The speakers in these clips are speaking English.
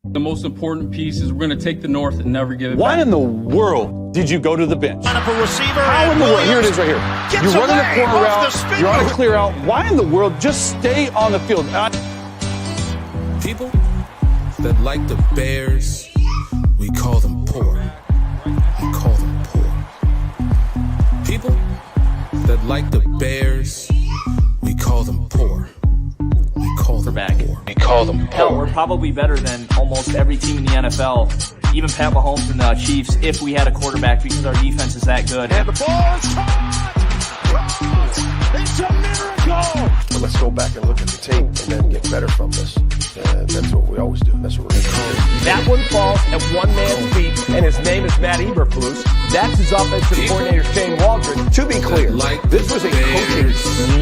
The most important piece is we're going to take the North and never give it back. Why in the world did you go to the bench? Line up a receiver. How in the world? Here it is right here. You're running the corner route. You're on a clear out. Why in the world? Just stay on the field. People that like the Bears, we call them poor. We call them poor. People that like the Bears, we call them poor. We call them poor. We call them poor. Hell, we're probably better than almost every team in the NFL, even Pat Mahomes and the Chiefs, if we had a quarterback, because our defense is that good. And the ball is caught! It's a miracle! But let's go back and look at the tape and then get better from this. That's what we always do. That's what we're going to do. That one falls at one man's feet, and his name is Matt Eberflus. That's his offensive coordinator, Shane Waldron. To be clear, this was a coaching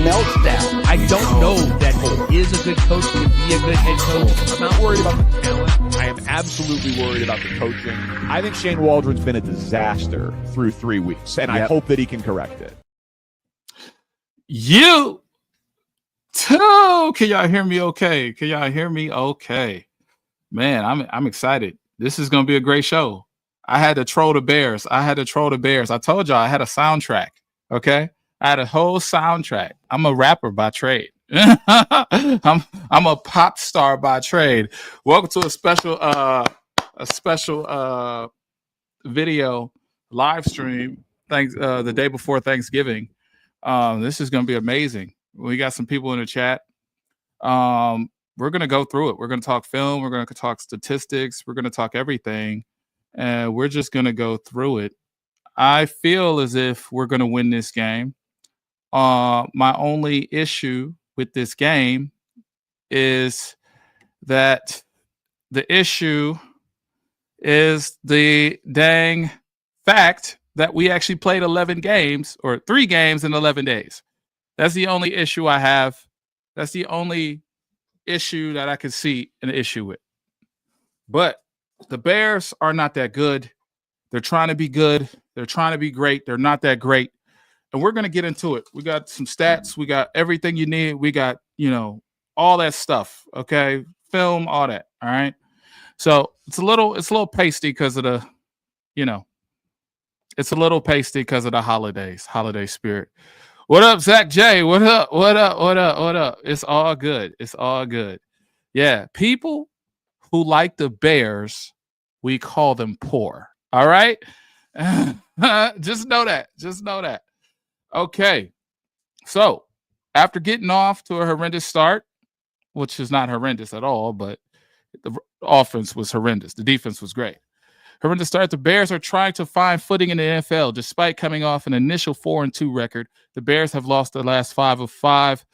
meltdown. I don't know that he is a good coach, to be a good head coach. I'm not worried about the talent. I am absolutely worried about the coaching. I think Shane Waldron's been a disaster through 3 weeks, and I hope that he can correct it. You too. Can y'all hear me okay? Can y'all hear me okay? Man, I'm excited. This is gonna be a great show. I had to troll the Bears. I told y'all I had a soundtrack. Okay. I had a whole soundtrack. I'm a rapper by trade. I'm a pop star by trade. Welcome to a special video live stream. Thanks the day before Thanksgiving. This is gonna be amazing. We got some people in the chat. We're gonna go through it. We're gonna talk film. We're gonna talk statistics. We're gonna talk everything, and we're just gonna go through it. I feel as if we're gonna win this game. My only issue with this game is that the issue is the dang fact that we actually played 11 games or 3 games in 11 days. That's the only issue I have. That's the only issue that I can see an issue with. But the Bears are not that good. They're trying to be good. They're trying to be great. They're not that great. And we're going to get into it. We got some stats. We got everything you need. We got, all that stuff. Okay. Film, all that. All right. So it's a little pasty because of the, it's a little pasty because of the holiday spirit. What up, Zach J? What up? It's all good. It's all good. Yeah. People who like the Bears, we call them poor. All right. Just know that. Okay. So after getting off to a horrendous start, which is not horrendous at all, but the offense was horrendous. The defense was great. Horrendous start. The Bears are trying to find footing in the NFL. Despite coming off an initial 4-2 record, the Bears have lost the last 5 of 5.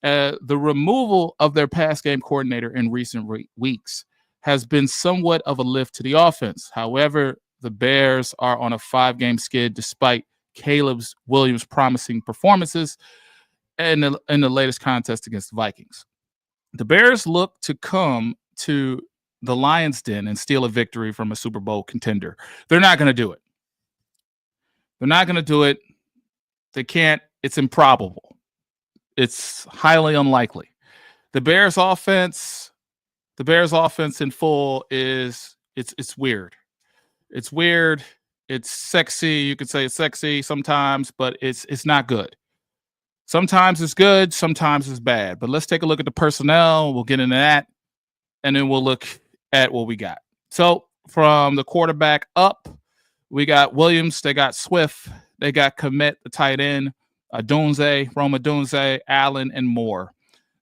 The removal of their pass game coordinator in recent weeks has been somewhat of a lift to the offense. However, the Bears are on a 5-game skid despite Caleb Williams' promising performances in the latest contest against the Vikings. The Bears look to come to the Lions' den and steal a victory from a Super Bowl contender. They're not going to do it. They can't. It's improbable. It's highly unlikely. The Bears' offense in full is it's weird. It's weird. It's sexy. You could say it's sexy sometimes, but it's not good. Sometimes it's good. Sometimes it's bad. But let's take a look at the personnel. We'll get into that, and then we'll look at what we got. So from the quarterback up, we got Williams. They got Swift. They got Komet, the tight end, Rome Odunze, Allen, and more.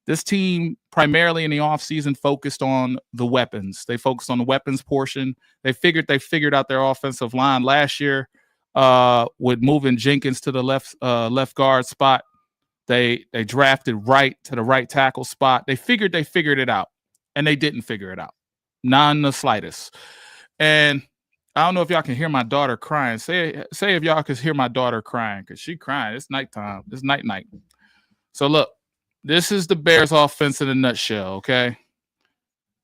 This team primarily in the offseason focused on the weapons. They focused on the weapons portion. They figured out their offensive line last year with moving Jenkins to the left guard spot. They drafted Wright to the right tackle spot. They figured it out, and they didn't figure it out. Not in the slightest. And I don't know if y'all can hear my daughter crying. Say if y'all could hear my daughter crying, because she crying. It's nighttime. It's night. So look, this is the Bears offense in a nutshell, okay?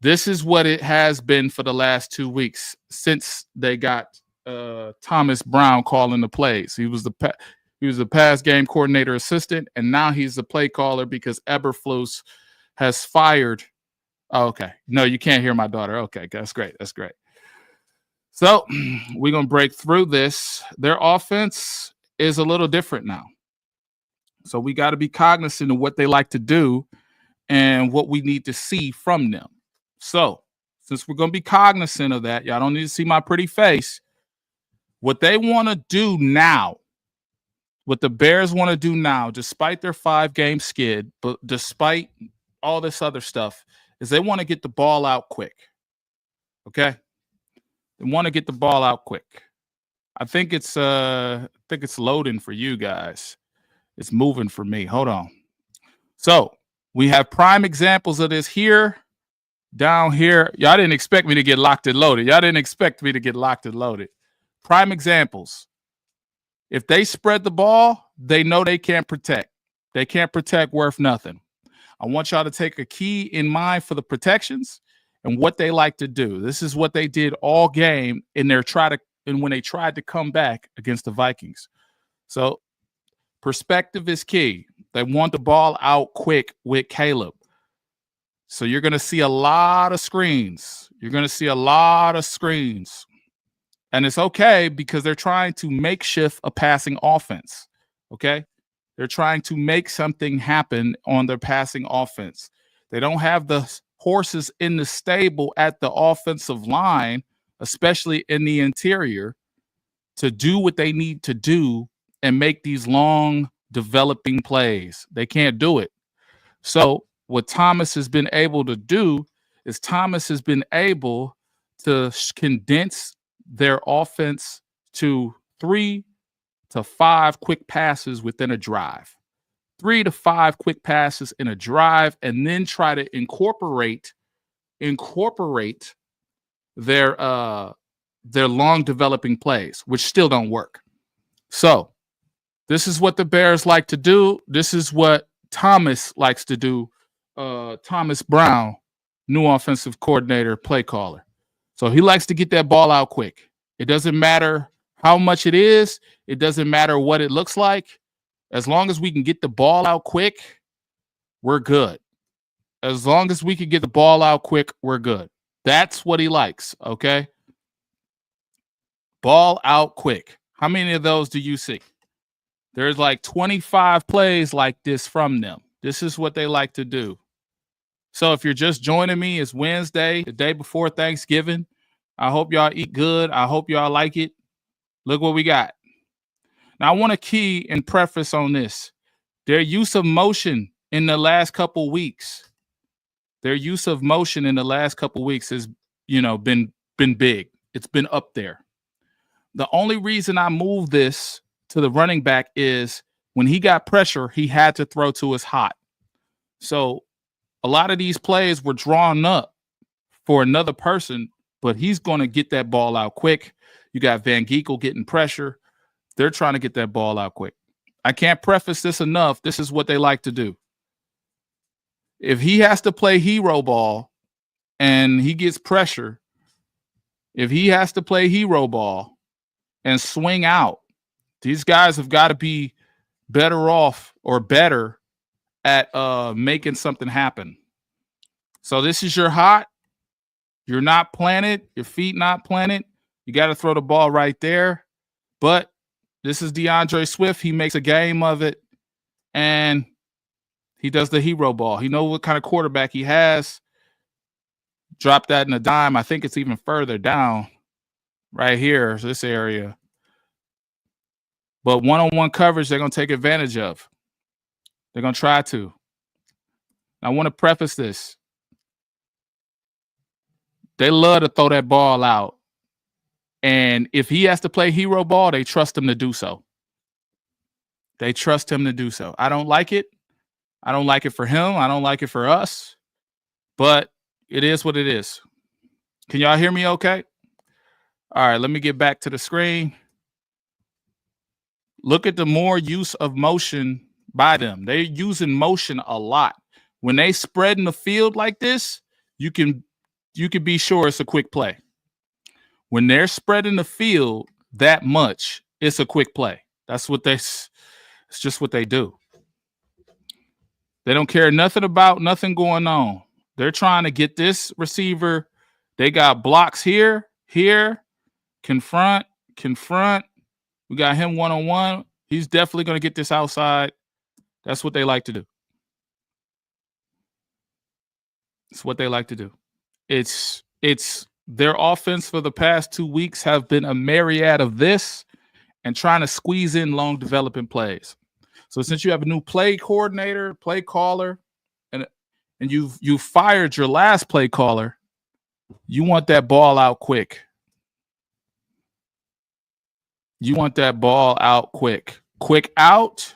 This is what it has been for the last 2 weeks since they got Thomas Brown calling the plays. He was the pass game coordinator assistant, and now he's the play caller because Eberflus has fired Oh, okay. No, you can't hear my daughter. Okay, that's great. That's great. So we're going to break through this. Their offense is a little different now. So we got to be cognizant of what they like to do and what we need to see from them. So since we're going to be cognizant of that, y'all don't need to see my pretty face. What they want to do now, what the Bears want to do now, despite their 5-game skid, but despite all this other stuff, is they want to get the ball out quick. Okay? They want to get the ball out quick. I think it's loading for you guys. It's moving for me. Hold on. So we have prime examples of this here, down here. Y'all didn't expect me to get locked and loaded. Y'all didn't expect me to get locked and loaded. Prime examples. If they spread the ball, they know they can't protect. They can't protect worth nothing. I want y'all to take a key in mind for the protections and what they like to do. This is what they did all game when they tried to come back against the Vikings. So perspective is key. They want the ball out quick with Caleb. So you're going to see a lot of screens. You're going to see a lot of screens. And it's okay because they're trying to makeshift a passing offense. Okay? They're trying to make something happen on their passing offense. They don't have the horses in the stable at the offensive line, especially in the interior, to do what they need to do and make these long developing plays. They can't do it. So what Thomas has been able to do is Thomas has been able to condense their offense to 3 to 5 quick passes within a drive. 3 to 5 quick passes in a drive, and then try to incorporate their long developing plays, which still don't work. So this is what the Bears like to do. This is what Thomas likes to do. Thomas Brown, new offensive coordinator, play caller. So he likes to get that ball out quick. It doesn't matter how much it is. It doesn't matter what it looks like. As long as we can get the ball out quick, we're good. As long as we can get the ball out quick, we're good. That's what he likes, okay? Ball out quick. How many of those do you see? There's like 25 plays like this from them. This is what they like to do. So if you're just joining me, it's Wednesday, the day before Thanksgiving. I hope y'all eat good. I hope y'all like it. Look what we got. Now, I want to key and preface on this. Their use of motion in the last couple weeks. Their use of motion in the last couple weeks has, been big. It's been up there. The only reason I moved this to the running back is when he got pressure, he had to throw to his hot. So a lot of these plays were drawn up for another person, but he's going to get that ball out quick. You got Van Geekel getting pressure. They're trying to get that ball out quick. I can't preface this enough. This is what they like to do. If he has to play hero ball and he gets pressure, if he has to play hero ball and swing out, these guys have got to be better off or better at making something happen. So this is your hot. You're not planted. Your feet not planted. You got to throw the ball right there. But this is DeAndre Swift. He makes a game of it, and he does the hero ball. He knows what kind of quarterback he has. Drop that in a dime. I think it's even further down right here, this area. But one-on-one coverage, they're going to take advantage of. They're going to try to. I want to preface this. They love to throw that ball out. And if he has to play hero ball, they trust him to do so. They trust him to do so. I don't like it. I don't like it for him. I don't like it for us. But it is what it is. Can y'all hear me okay? All right, let me get back to the screen. Look at the more use of motion by them. They're using motion a lot. When they spread in the field like this, you can be sure it's a quick play. When they're spreading the field that much, it's a quick play. It's just what they do. They don't care nothing about nothing going on. They're trying to get this receiver. They got blocks here, confront. We got him one-on-one. He's definitely going to get this outside. That's what they like to do. It's what they like to do. It's their offense for the past 2 weeks have been a myriad of this and trying to squeeze in long developing plays. So since you have a new play coordinator, play caller, and you've fired your last play caller, you want that ball out quick. You want that ball out quick. Quick out.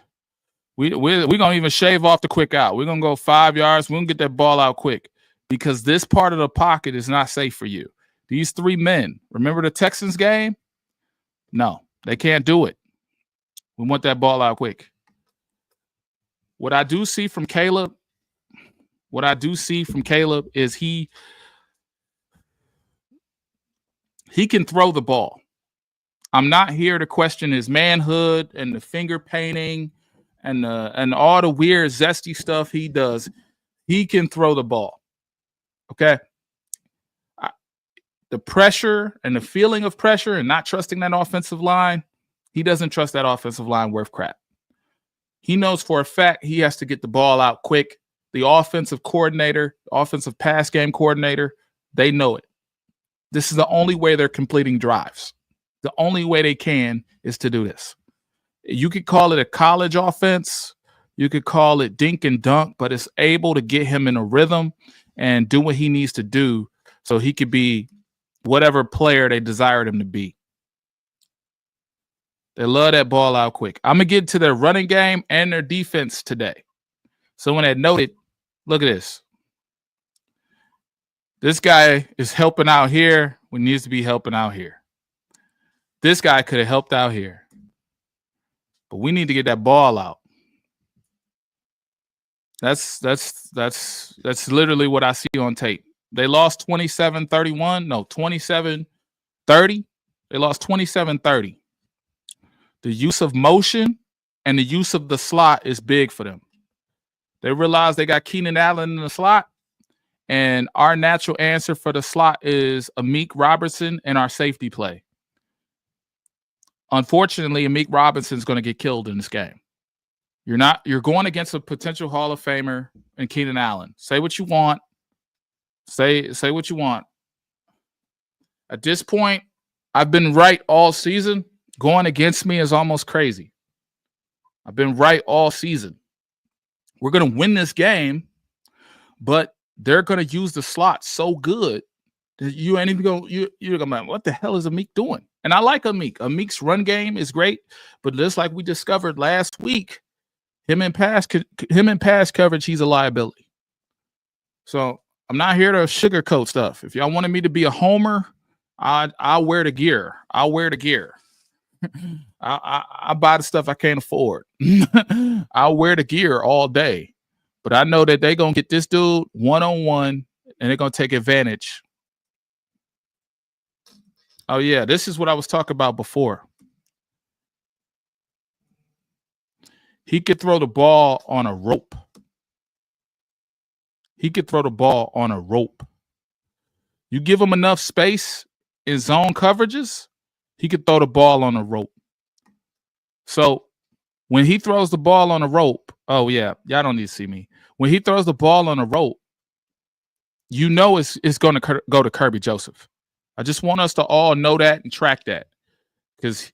We're going to even shave off the quick out. We're going to go 5 yards. We're going to get that ball out quick because this part of the pocket is not safe for you. These 3 men, remember the Texans game? No, they can't do it. We want that ball out quick. What I do see from Caleb is he can throw the ball. I'm not here to question his manhood and the finger painting and all the weird zesty stuff he does. He can throw the ball. Okay. The pressure and the feeling of pressure and not trusting that offensive line, he doesn't trust that offensive line worth crap. He knows for a fact he has to get the ball out quick. The offensive coordinator, offensive pass game coordinator, they know it. This is the only way they're completing drives. The only way they can is to do this. You could call it a college offense. You could call it dink and dunk, but it's able to get him in a rhythm and do what he needs to do so he could be whatever player they desired him to be. They love that ball out quick. I'm going to get to their running game and their defense today. Someone had noted, look at this. This guy is helping out here when he needs to be helping out here. This guy could have helped out here. But we need to get that ball out. That's literally what I see on tape. They lost 27-31. No, 27-30. They lost 27-30. The use of motion and the use of the slot is big for them. They realize they got Keenan Allen in the slot, and our natural answer for the slot is Amik Robertson and our safety play. Unfortunately, Amik Robinson's going to get killed in this game. You're going against a potential Hall of Famer and Keenan Allen. Say what you want. Say what you want. At this point, I've been right all season. Going against me is almost crazy. I've been right all season. We're going to win this game, but they're going to use the slot so good that you ain't even going. You're going to be, what the hell is Amik doing? And I like Amik. Amik's run game is great, but just like we discovered last week, him in pass coverage, he's a liability. So I'm not here to sugarcoat stuff. If y'all wanted me to be a homer, I'll wear the gear. I'll wear the gear. I buy the stuff I can't afford. I'll wear the gear all day. But I know that they're going to get this dude one-on-one, and they're going to take advantage. Oh, yeah, this is what I was talking about before. He could throw the ball on a rope. He could throw the ball on a rope. You give him enough space in zone coverages, he could throw the ball on a rope. So when he throws the ball on a rope, oh, yeah, y'all don't need to see me. When he throws the ball on a rope, you know it's going to go to Kirby Joseph. I just want us to all know that and track that, because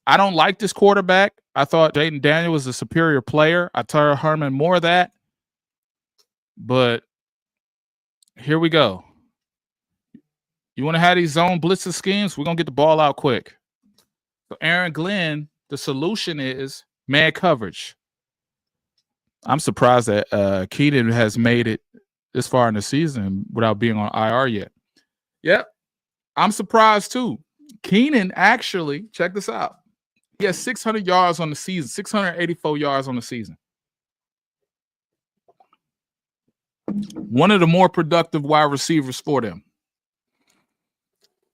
I don't like this quarterback. I thought Jaden Daniel was a superior player. I tell Herman more of that. But here we go. You want to have these zone blitzer schemes? We're going to get the ball out quick. So Aaron Glenn, the solution is man coverage. I'm surprised that Keenan has made it this far in the season without being on IR yet. Yep. I'm surprised too. Keenan actually, check this out. He has 600 yards on the season, 684 yards on the season. One of the more productive wide receivers for them.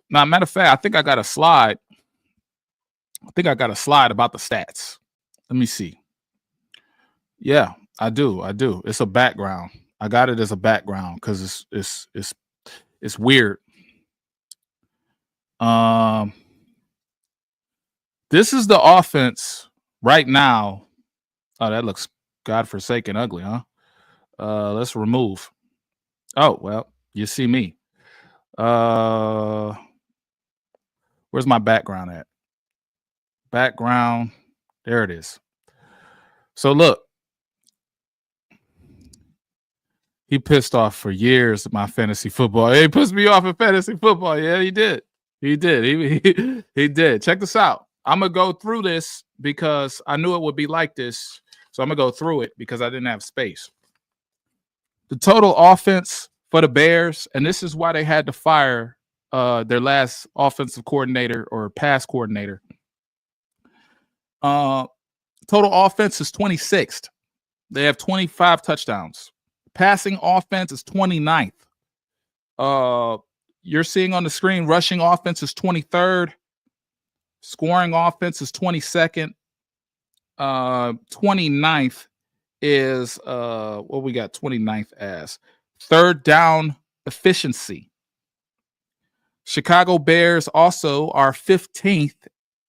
Now, matter of fact, I think I got a slide. About the stats. Let me see. Yeah, I do. It's a background. I got it as a background because it's weird. This is the offense right now. Oh, that looks godforsaken ugly, huh? Let's remove. Oh, well, you see me. Where's my background at? Background. There it is. So look, he pissed off for years at my fantasy football. He pissed me off in fantasy football. Yeah, he did. He did. He did. Check this out. I'm going to go through this because I knew it would be like this. So I'm going to go through it because I didn't have space. The total offense for the Bears, and this is why they had to fire their last offensive coordinator or pass coordinator. Total offense is 26th. They have 25 touchdowns. Passing offense is 29th. You're seeing on the screen, rushing offense is 23rd. Scoring offense is 22nd. 29th is what we got 29th as. Third down efficiency. Chicago Bears also are 15th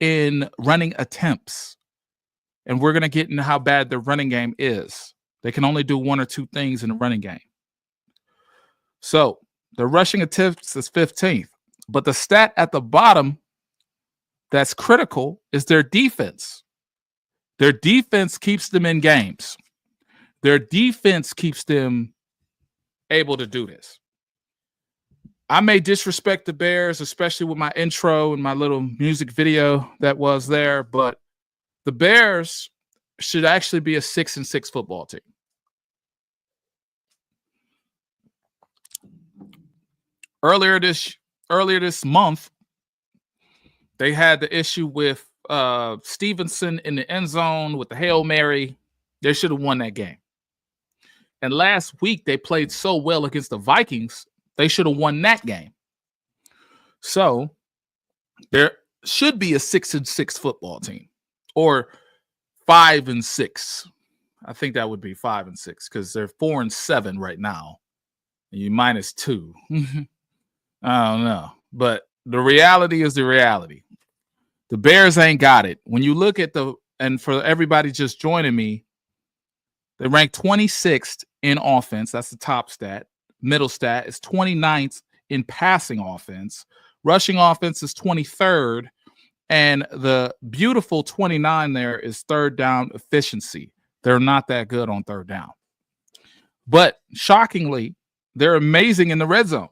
in running attempts. And we're going to get into how bad the running game is. They can only do one or two things in the running game. So the rushing attempts is 15th. But the stat at the bottom that's critical is their defense. Their defense keeps them in games. Their defense keeps them able to do this. I may disrespect the Bears, especially with my intro and my little music video that was there, but the Bears should actually be a 6-6 football team. Earlier this month, they had the issue with Stevenson in the end zone with the Hail Mary. They should have won that game. And last week, they played so well against the Vikings, they should have won that game. So there should be a 6-6 football team, or 5-6. I think that would be 5-6 because they're 4-7 right now. And you -2. I don't know. But the reality is the reality. The Bears ain't got it. When you look at and for everybody just joining me, they rank 26th in offense. That's the top stat. Middle stat is 29th in passing offense. Rushing offense is 23rd. And the beautiful 29 there is third down efficiency. They're not that good on third down. But shockingly, they're amazing in the red zone.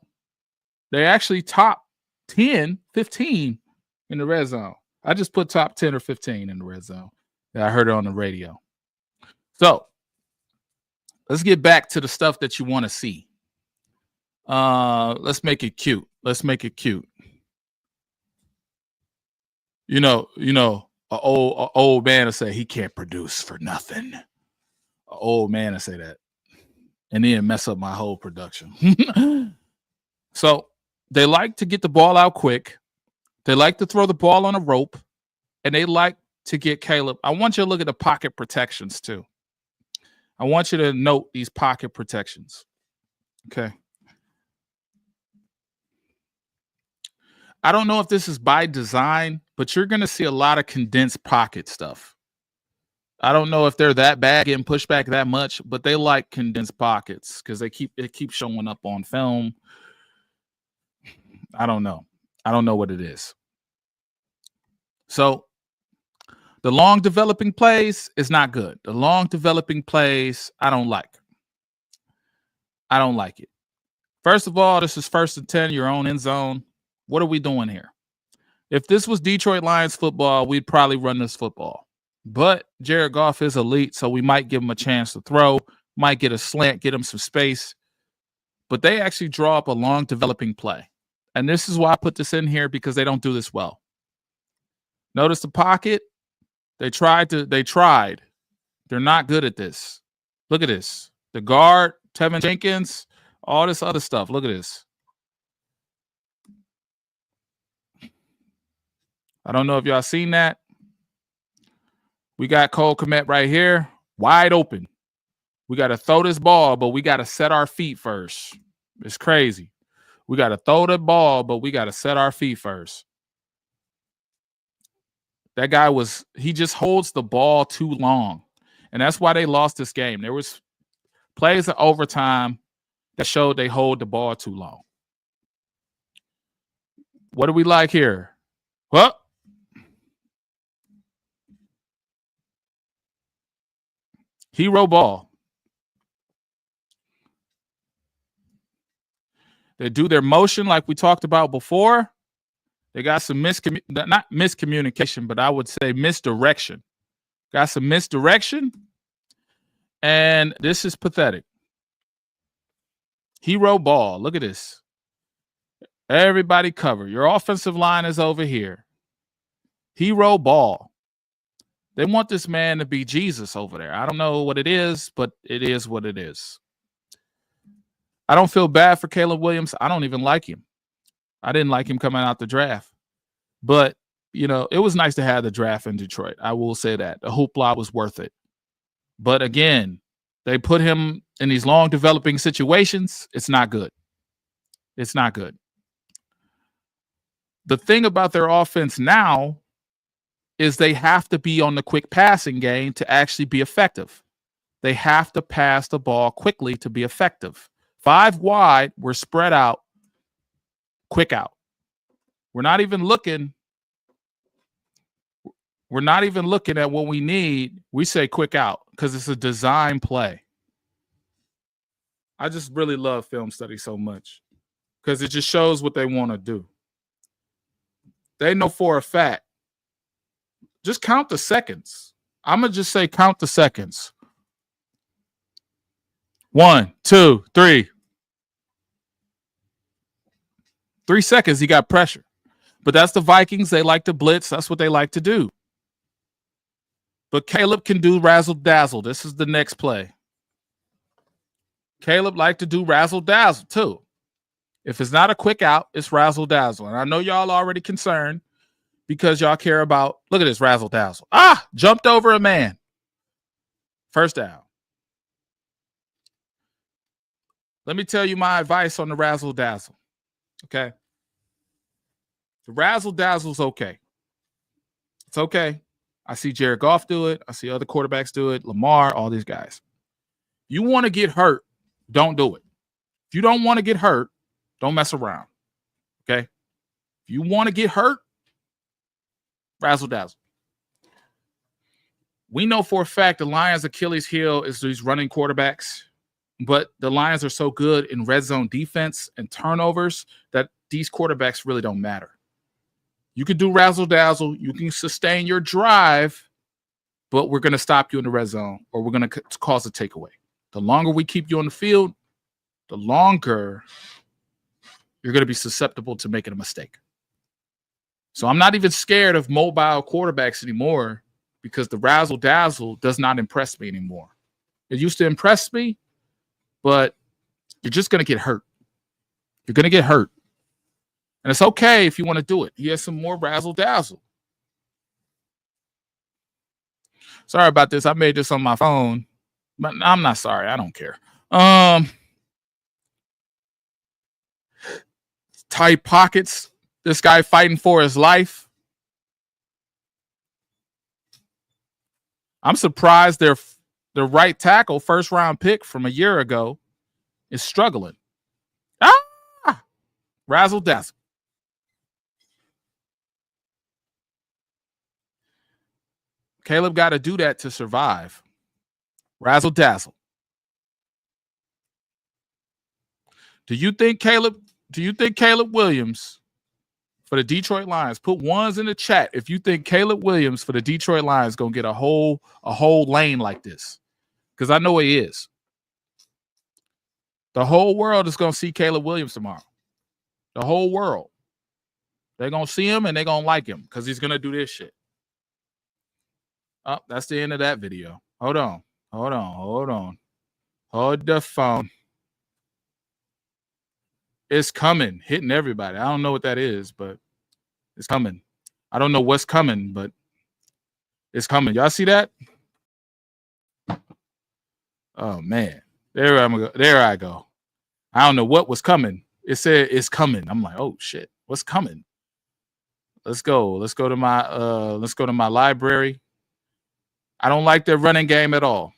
They actually top 10, 15 in the red zone. I just put top 10 or 15 in the red zone. I heard it on the radio. So let's get back to the stuff that you want to see. Let's make it cute. Let's make it cute. You know, an old man will say he can't produce for nothing. An old man will say that. And then mess up my whole production. So they like to get the ball out quick. They like to throw the ball on a rope. And they like to get Caleb. I want you to look at the pocket protections too. I want you to note these pocket protections. Okay. I don't know if this is by design, but you're going to see a lot of condensed pocket stuff. I don't know if they're that bad getting pushed back that much, but they like condensed pockets because it keeps showing up on film. I don't know. I don't know what it is. So the long developing plays is not good. The long developing plays, I don't like. I don't like it. First of all, this is 1st and 10, your own end zone. What are we doing here? If this was Detroit Lions football, we'd probably run this football. But Jared Goff is elite, so we might give him a chance to throw, might get a slant, get him some space. But they actually draw up a long developing play. And this is why I put this in here, because they don't do this well. Notice the pocket. They tried. They're not good at this. Look at this. The guard, Tevin Jenkins, all this other stuff. Look at this. I don't know if y'all seen that. We got Cole Kmet right here, wide open. We got to throw this ball, but we got to set our feet first. It's crazy. We got to throw the ball, but we got to set our feet first. That guy he just holds the ball too long. And that's why they lost this game. There was plays of overtime that showed they hold the ball too long. What do we like here? Well, hero ball. They do their motion like we talked about before. They got some not miscommunication, but I would say misdirection. Got some misdirection. And this is pathetic. Hero ball. Look at this. Everybody cover. Your offensive line is over here. Hero ball. They want this man to be Jesus over there. I don't know what it is, but it is what it is. I don't feel bad for Caleb Williams. I don't even like him. I didn't like him coming out the draft. But, you know, it was nice to have the draft in Detroit. I will say that. The hoopla was worth it. But again, they put him in these long developing situations. It's not good. It's not good. The thing about their offense now is they have to be on the quick passing game to actually be effective. They have to pass the ball quickly to be effective. 5 wide, we're spread out, quick out. We're not even looking at what we need. We say quick out because it's a design play. I just really love film study so much because it just shows what they want to do. They know for a fact. Just count the seconds. I'm going to just say count the seconds. 1, 2, 3. 3 seconds, he got pressure. But that's the Vikings. They like to blitz. That's what they like to do. But Caleb can do razzle-dazzle. This is the next play. Caleb like to do razzle-dazzle too. If it's not a quick out, it's razzle-dazzle. And I know y'all already concerned because y'all care about, look at this razzle-dazzle. Jumped over a man. First down. Let me tell you my advice on the razzle-dazzle. Okay? The razzle-dazzle's okay. It's okay. I see Jared Goff do it. I see other quarterbacks do it. Lamar, all these guys. You want to get hurt, don't do it. If you don't want to get hurt, don't mess around. Okay? If you want to get hurt, razzle-dazzle. We know for a fact the Lions' Achilles heel is these running quarterbacks, but the Lions are so good in red zone defense and turnovers that these quarterbacks really don't matter. You can do razzle-dazzle. You can sustain your drive, but we're going to stop you in the red zone or we're going to cause a takeaway. The longer we keep you on the field, the longer you're going to be susceptible to making a mistake. So I'm not even scared of mobile quarterbacks anymore because the razzle-dazzle does not impress me anymore. It used to impress me, but you're just going to get hurt. You're going to get hurt. And it's okay if you want to do it. Here's some more razzle-dazzle. Sorry about this. I made this on my phone, but I'm not sorry. I don't care. Tight pockets. This guy fighting for his life. I'm surprised their right tackle, first round pick from a year ago, is struggling. Razzle-dazzle. Caleb got to do that to survive. Razzle-dazzle. Do you think Caleb Williams for the Detroit Lions? Put ones in the chat if you think Caleb Williams for the Detroit Lions going to get a whole lane like this. Because I know he is. The whole world is going to see Caleb Williams tomorrow. The whole world. They're going to see him and they're going to like him because he's going to do this shit. Oh, that's the end of that video. Hold on. Hold the phone. It's coming. Hitting everybody. I don't know what that is, but it's coming. I don't know what's coming, but it's coming. Y'all see that? Oh man, there I go. I don't know what was coming. It said it's coming. I'm like, oh shit, what's coming? Let's go. Let's go to my library. I don't like their running game at all.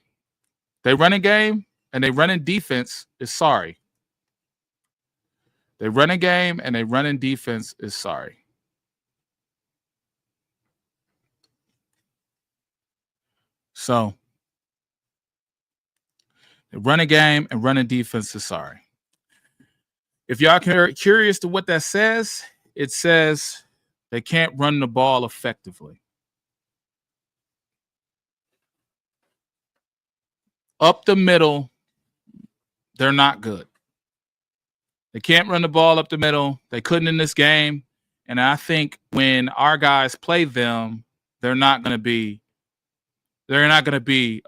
Their running game and they running defense is sorry. They running game and they running defense is sorry. So the running game and running defense is sorry. If y'all are curious to what that says, it says they can't run the ball effectively. Up the middle, they're not good. They can't run the ball up the middle. They couldn't in this game. And I think when our guys play them, they're not going to be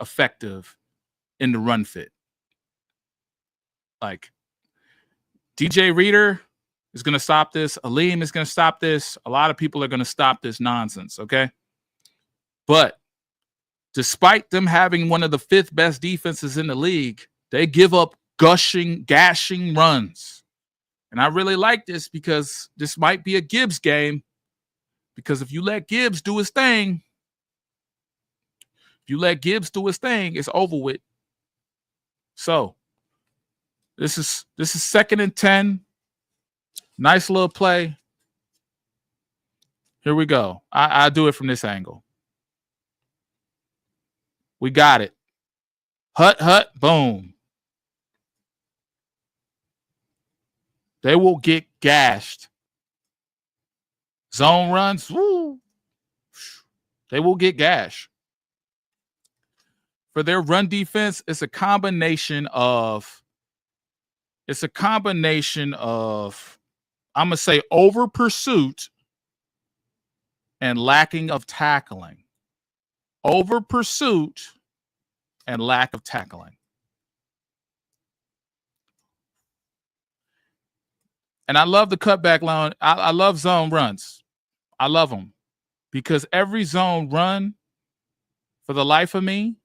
effective in the run fit. Like DJ Reader is going to stop this. Aleem is going to stop this. A lot of people are going to stop this nonsense, okay? But despite them having one of the 5th best defenses in the league, they give up gashing runs. And I really like this because this might be a Gibbs game. Because if you let Gibbs do his thing, it's over with. So this is 2nd and 10. Nice little play. Here we go. I do it from this angle. We got it. Hut, boom. They will get gashed. Zone runs, woo. They will get gashed. For their run defense, it's a combination of, I'm going to say, over pursuit and lacking of tackling. Over pursuit and lack of tackling. And I love the cutback line. I love zone runs. I love them because every zone run, for the life of me,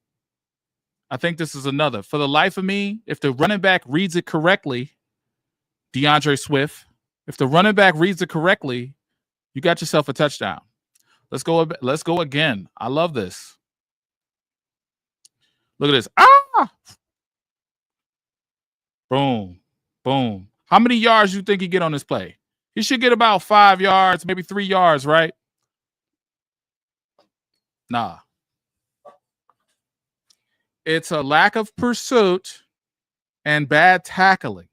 I think this is another. For the life of me, if the running back reads it correctly, DeAndre Swift, if the running back reads it correctly, you got yourself a touchdown. Let's go again. I love this. Look at this. Ah! Boom. Boom. How many yards do you think he get on this play? He should get about 5 yards, maybe 3 yards, right? Nah. It's a lack of pursuit and bad tackling.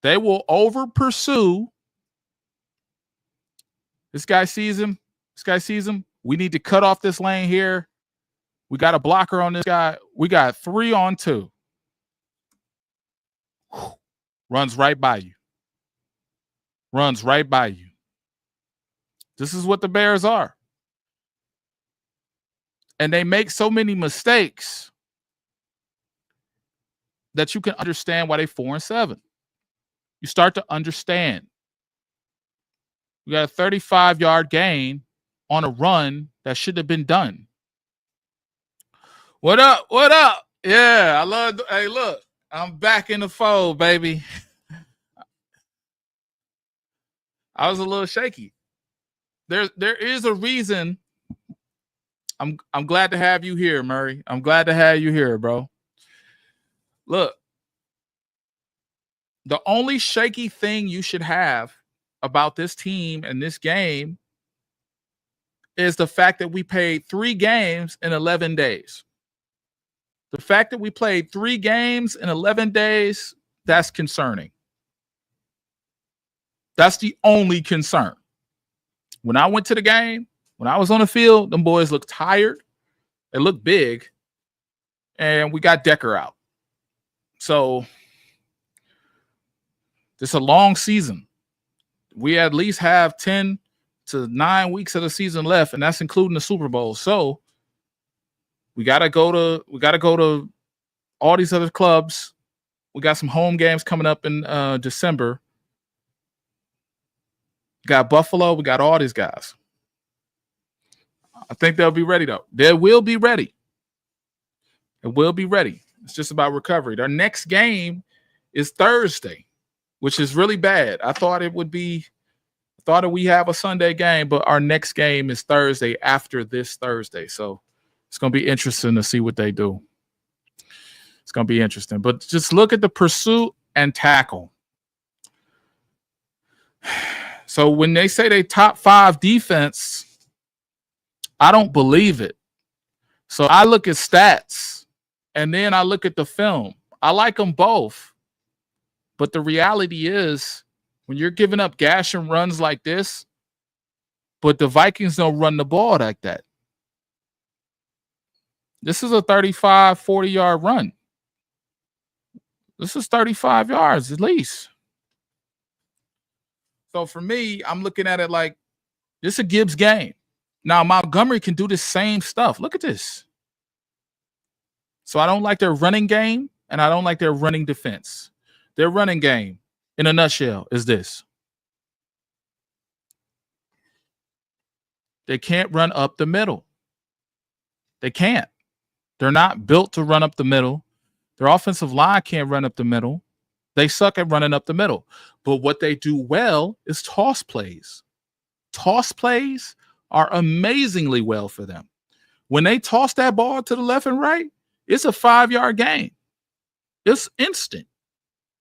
They will over pursue. This guy sees him. We need to cut off this lane here. We got a blocker on this guy. We got 3 on 2. Runs right by you. This is what the Bears are. And they make so many mistakes that you can understand why they're 4-7. You start to understand. We got a 35-yard gain on a run that should have been done. What up? Yeah, I love. Hey, look, I'm back in the fold, baby. I was a little shaky. There is a reason. I'm glad to have you here, Murray. I'm glad to have you here, bro. Look, the only shaky thing you should have about this team and this game is the fact that we played 3 games in 11 days. The fact that we played 3 games in 11 days, that's concerning. That's the only concern. When I went to the game, when I was on the field, them boys looked tired. They looked big. And we got Decker out. So this is a long season. We at least have 10 to 9 weeks of the season left, and that's including the Super Bowl. So we gotta go to all these other clubs. We got some home games coming up in December. We got Buffalo. We got all these guys. I think they'll be ready, though. They will be ready. It will be ready. It's just about recovery. Their next game is Thursday, which is really bad. I thought that we have a Sunday game, but our next game is Thursday after this Thursday. So it's going to be interesting to see what they do. It's going to be interesting. But just look at the pursuit and tackle. So when they say they top 5 defense, I don't believe it. So I look at stats and then I look at the film. I like them both. But the reality is when you're giving up gash and runs like this, but the Vikings don't run the ball like that. This is a 35, 40-yard run. This is 35 yards at least. So for me, I'm looking at it like this is a Gibbs game. Now, Montgomery can do the same stuff. Look at this. So I don't like their running game, and I don't like their running defense. Their running game, in a nutshell, is this. They can't run up the middle. They can't. They're not built to run up the middle. Their offensive line can't run up the middle. They suck at running up the middle. But what they do well is toss plays. Toss plays are amazingly well for them. When they toss that ball to the left and right, it's a 5-yard gain. It's instant.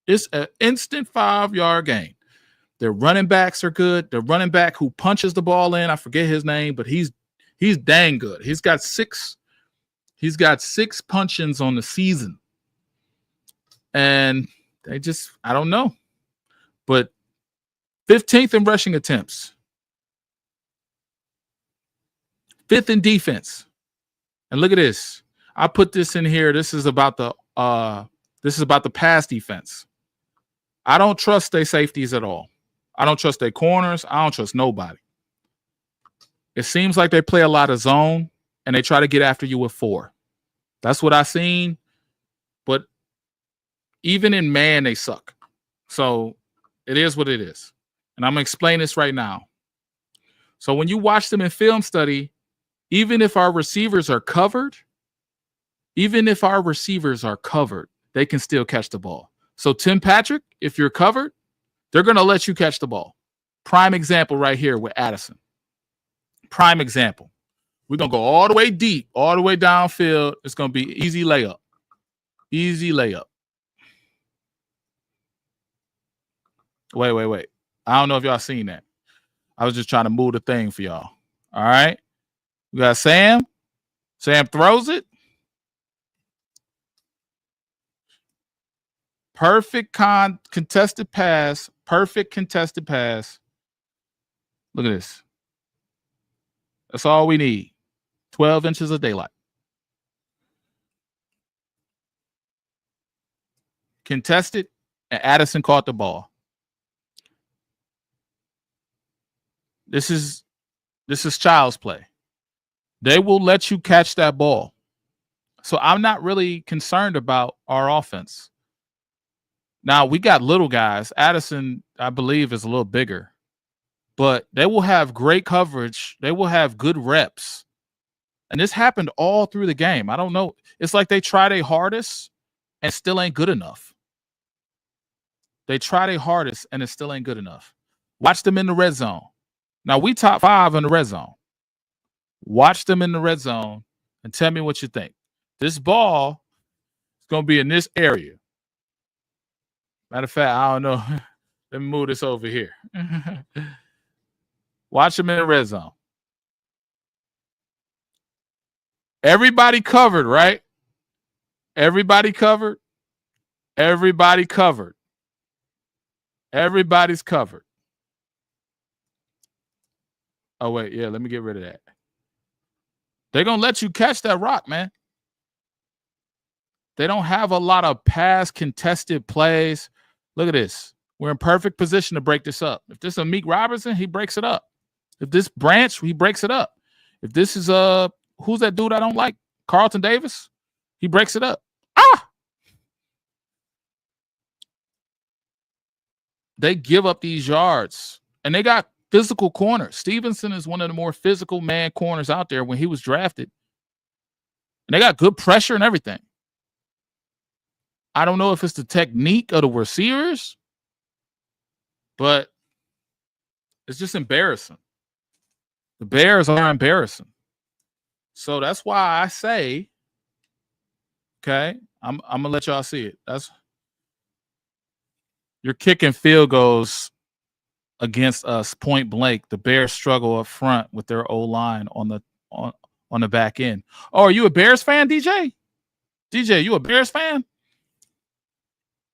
It's an instant 5-yard gain. Their running backs are good. The running back who punches the ball in, I forget his name, but he's dang good. He's got six punch-ins on the season. And they just, I don't know. But 15th in rushing attempts. 5th in defense. And look at this. I put this in here. This is about the pass defense. I don't trust their safeties at all. I don't trust their corners. I don't trust nobody. It seems like they play a lot of zone and they try to get after you with 4. That's what I've seen. But even in man, they suck. So it is what it is. And I'm going to explain this right now. So when you watch them in film study, even if our receivers are covered, they can still catch the ball. So Tim Patrick, if you're covered, they're going to let you catch the ball. Prime example right here with Addison. Prime example. We're going to go all the way deep, all the way downfield. It's going to be easy layup. Easy layup. Wait. I don't know if y'all seen that. I was just trying to move the thing for y'all. All right. We got Sam. Sam throws it. Perfect contested pass. Perfect contested pass. Look at this. That's all we need. 12 inches of daylight. Contested, and Addison caught the ball. This is child's play. They will let you catch that ball. So I'm not really concerned about our offense. Now, we got little guys. Addison, I believe, is a little bigger. But they will have great coverage. They will have good reps. And this happened all through the game. I don't know. It's like they try their hardest and still ain't good enough. They try their hardest and it still ain't good enough. Watch them in the red zone. Now, we top 5 in the red zone. Watch them in the red zone and tell me what you think. This ball is going to be in this area. Matter of fact, I don't know. Let me move this over here. Watch them in the red zone. Everybody covered, right? Everybody covered. Everybody covered. Everybody's covered. Oh, wait. Yeah, let me get rid of that. They're going to let you catch that rock, man. They don't have a lot of pass contested plays. Look at this. We're in perfect position to break this up. If this is a Meek Robertson, he breaks it up. If this Branch, he breaks it up. If this is who's that dude I don't like? Carlton Davis, he breaks it up. They give up these yards, and they got physical corners. Stevenson is one of the more physical man corners out there when he was drafted. And they got good pressure and everything. I don't know if it's the technique of the receivers, but it's just embarrassing. The Bears are embarrassing. So that's why I say, okay, I'm gonna let y'all see it. You're kicking field goals against us point blank. The Bears struggle up front with their O-line on the back end. Oh, are you a Bears fan, DJ? DJ, you a Bears fan?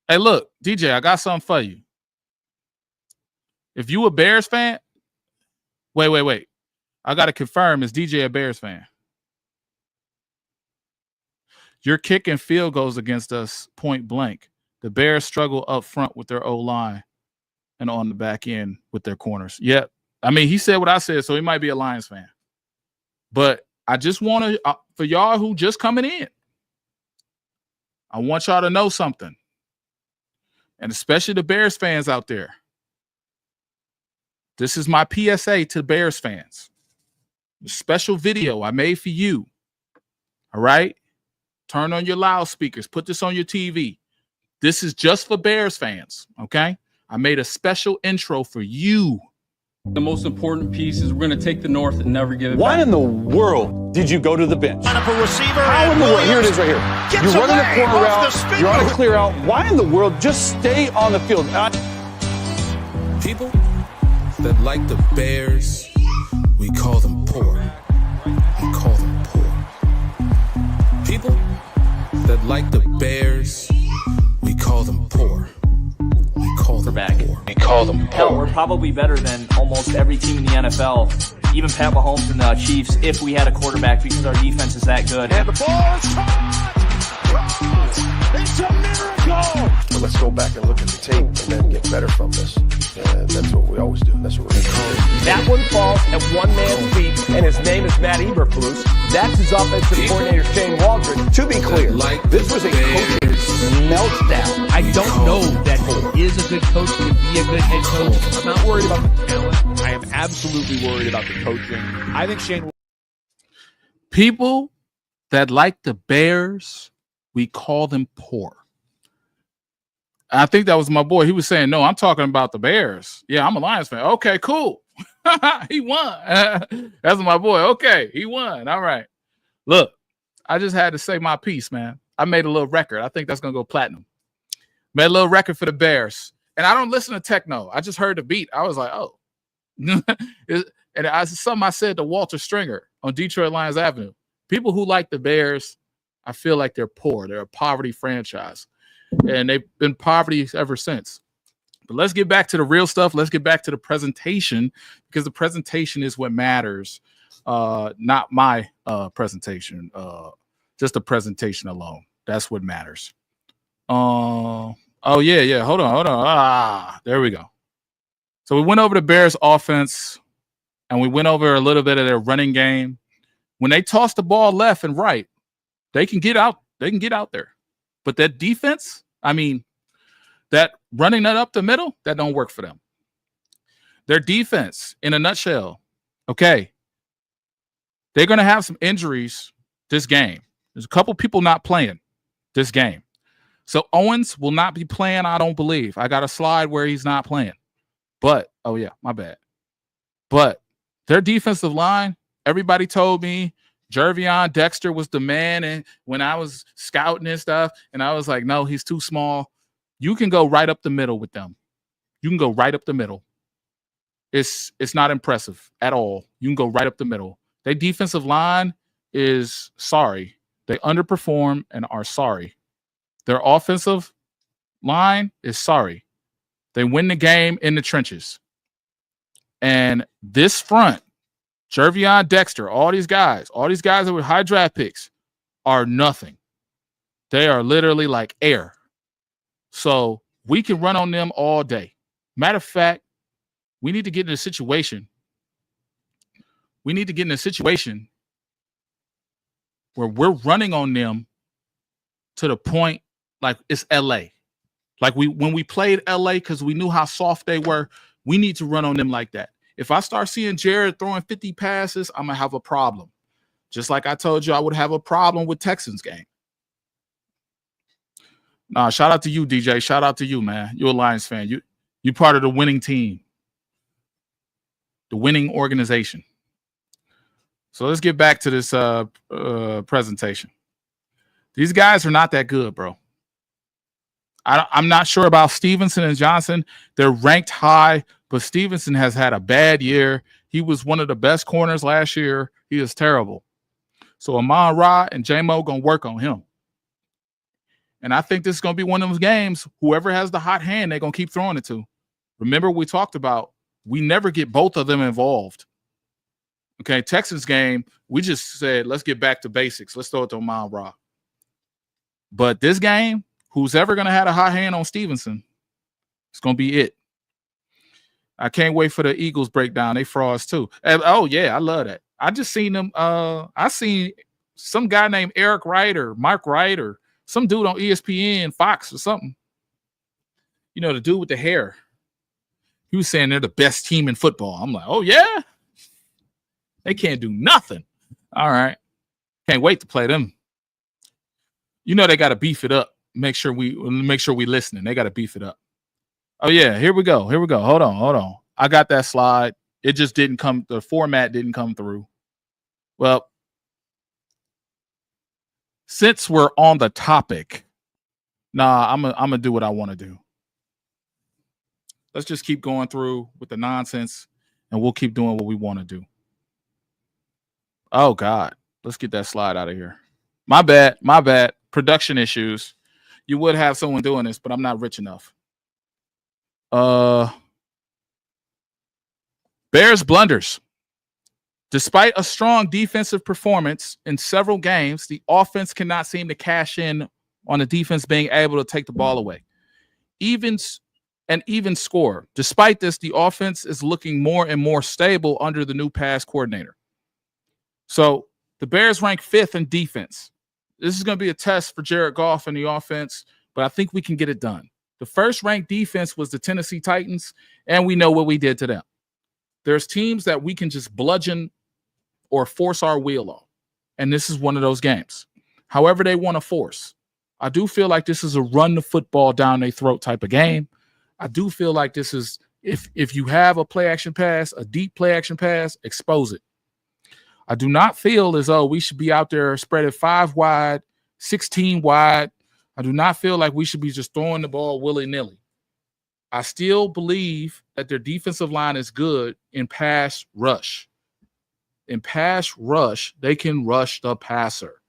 Hey, look, DJ, I got something for you. If you a Bears fan, wait. I got to confirm, is DJ a Bears fan? You're kicking field goals against us point blank. The Bears struggle up front with their O-line and on the back end with their corners. Yep. I mean, he said what I said, so he might be a Lions fan. But I just want to, for y'all who just coming in, I want y'all to know something. And especially the Bears fans out there. This is my PSA to Bears fans. A special video I made for you. All right? Turn on your loudspeakers. Put this on your TV. This is just for Bears fans, okay? I made a special intro for you. The most important piece is we're going to take the North and never give it Why back. in the world did you go to the bench? Line up a receiver. How in the world? Here it is right here. Gets You're running away the corner off the route. spin You're on a move. clear out. Why in the world? Just stay on the field. People that like the Bears, we call them poor. We call them poor. People that like the Bears, we call them poor. We call them poor. We call them Hell, poor. we're probably better than almost every team in the NFL, even Pat Mahomes and the Chiefs, if we had a quarterback, because our defense is that good. And the ball is caught. It's a miracle. But let's go back and look at the tape and then get better from this. And that's what we always do. That's what we're going to do. That one falls at one man's feet, and his name is Matt Eberflus. That's his offensive coordinator, Shane Waldron. To be clear, Like this was a coaching meltdown. I don't know that he is a good coach, can be a good head coach. I'm not worried about the talent. I am absolutely worried about the coaching. I think Shane. People that like the Bears, we call them poor. I think that was my boy. He was saying, no, I'm talking about the Bears. Yeah, I'm a Lions fan. Okay, cool. He won. That's my boy. Okay, he won. All right. Look, I just had to say my piece, man. I made a little record. I think that's going to go platinum. Made a little record for the Bears. And I don't listen to techno. I just heard the beat. I was like, oh. And it's something I said to Walter Stringer on Detroit Lions Avenue. People who like the Bears, I feel like they're poor. They're a poverty franchise. And they've been poverty ever since. But let's get back to the real stuff. Let's get back to the presentation, because the presentation is what matters. Not my presentation. Just the presentation alone. That's what matters. Oh, yeah. Hold on. There we go. So we went over the Bears offense, and we went over a little bit of their running game. When they toss the ball left and right, they can get out. They can get out there. But that defense, I mean, that running that up the middle, that don't work for them. Their defense, in a nutshell, okay, they're going to have some injuries this game. There's a couple people not playing this game. So Owens will not be playing, I don't believe. I got a slide where he's not playing. But, oh yeah, my bad. But their defensive line, everybody told me Jervion Dexter was the man, and when I was scouting and stuff, and I was like, no, he's too small. You can go right up the middle with them. You can go right up the middle. It's not impressive at all. You can go right up the middle. Their defensive line is sorry. They underperform and are sorry. Their offensive line is sorry. They win the game in the trenches. And this front, Jervion Dexter, all these guys that were high draft picks are nothing. They are literally like air. So we can run on them all day. Matter of fact, we need to get in a situation. We need to get in a situation where we're running on them to the point like it's LA. Like when we played LA, because we knew how soft they were, we need to run on them like that. If I start seeing Jared throwing 50 passes, I'm going to have a problem. Just like I told you I would have a problem with Texans game. Nah, shout out to you, DJ. Shout out to you, man. You're a Lions fan. You part of the winning team, the winning organization. So let's get back to this presentation. These guys are not that good, bro. I'm not sure about Stevenson and Johnson. They're ranked high, but Stevenson has had a bad year. He was one of the best corners last year. He is terrible. So Amon-Ra and J-Mo going to work on him. And I think this is going to be one of those games, whoever has the hot hand, they're going to keep throwing it to. Remember, we talked about we never get both of them involved. Okay, Texans game, we just said, let's get back to basics. Let's throw it to Amon-Ra. But this game, who's ever going to have a hot hand on Stevenson, it's going to be it. I can't wait for the Eagles breakdown. They frauds too. And, oh, yeah, I love that. I just seen them. I seen some guy named Eric Wright or Mark Wright or some dude on ESPN, Fox or something. You know, the dude with the hair. He was saying they're the best team in football. I'm like, oh, yeah? They can't do nothing. All right. Can't wait to play them. You know they got to beef it up. Make sure we listening. They got to beef it up. Oh, yeah. Here we go. Hold on. I got that slide. It just didn't come. The format didn't come through. Well, since we're on the topic, I'm gonna do what I want to do. Let's just keep going through with the nonsense, and we'll keep doing what we want to do. Oh God, let's get that slide out of here. My bad. Production issues. You would have someone doing this, but I'm not rich enough. Bears blunders. Despite a strong defensive performance in several games, the offense cannot seem to cash in on the defense being able to take the ball away. Even score. Despite this, the offense is looking more and more stable under the new pass coordinator. So the Bears rank 5th in defense. This is going to be a test for Jared Goff and the offense, but I think we can get it done. The first ranked defense was the Tennessee Titans, and we know what we did to them. There's teams that we can just bludgeon or force our wheel on. And this is one of those games. However they want to force. I do feel like this is a run the football down their throat type of game. I do feel like this is, if you have a play action pass, a deep play action pass, expose it. I do not feel as though we should be out there spread it 5 wide, 16 wide. I do not feel like we should be just throwing the ball willy-nilly. I still believe that their defensive line is good in pass rush. In pass rush, they can rush the passer.